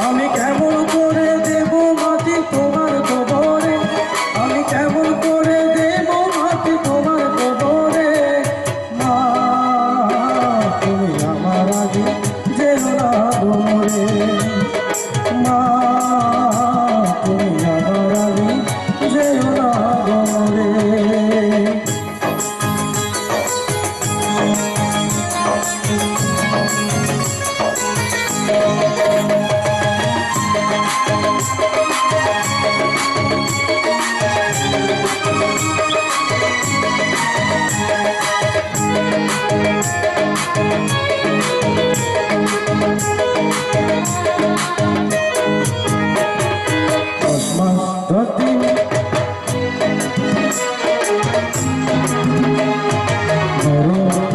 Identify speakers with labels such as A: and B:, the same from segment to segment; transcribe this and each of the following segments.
A: আমি কেমন করে দেব মাটি তোমার কবরে, আমি কেমন করে দেব মাটি তোমার কবরে। মা তুমি আমার আগে যেও না গোমরে, মা তুমি আমার আগে যেও না গোমরে।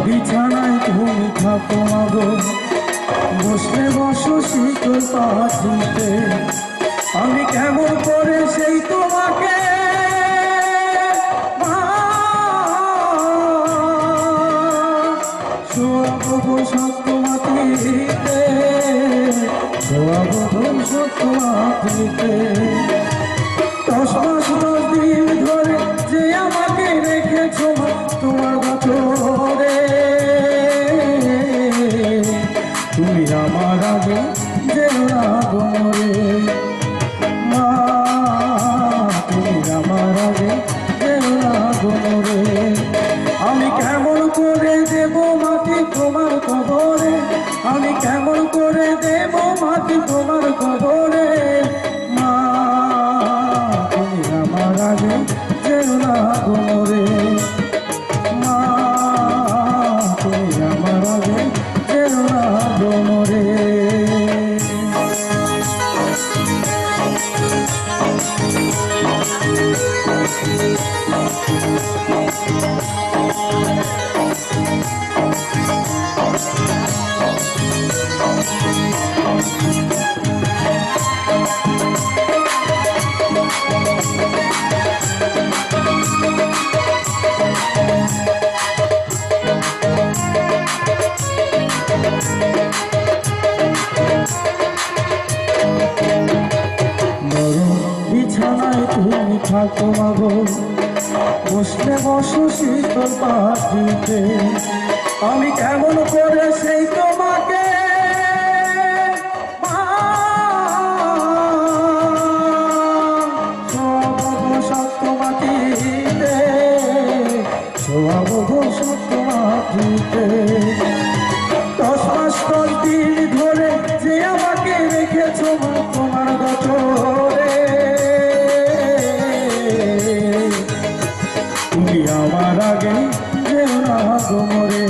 A: বিছানায় তুমি থাকো মাগো, বসলে বসো শীতল পাখিতে, আমি কেমন করে সেই তোমাকে শোয়াবো গো সত্য মাটিতে, শোয়াবো গো সত্য মাটিতে। 10 মাস 10 দিন ধরে যে আমাকে রেখেছো তোমার বছরে, তুমি আমার আগে যেও না গোমরে, মা তুমি আমার আগে যেও না গোমরে। আমি কেমন করে দেব মাটি তোমার কবরে, আমি কেমন করে দেব মাটি তোমার কবরে। মা তুমি আমার আগে যেও না গোমরে, মা তুমি আমার আগে যেও না গোমরে। বিছানায় তুমি থাকো মাগো, বসলে বসো শীতল পাখিতে, আমি কেমন করে সেই তোমাকে শোয়াবো সত্য মাটিতে, শোয়াবো সত্য মাটিতে। 10 মাস 10 দিন ধরে যে আমাকে রেখেছো তোমার বছরে, তুমি আমার আগে যেও না গোমরে।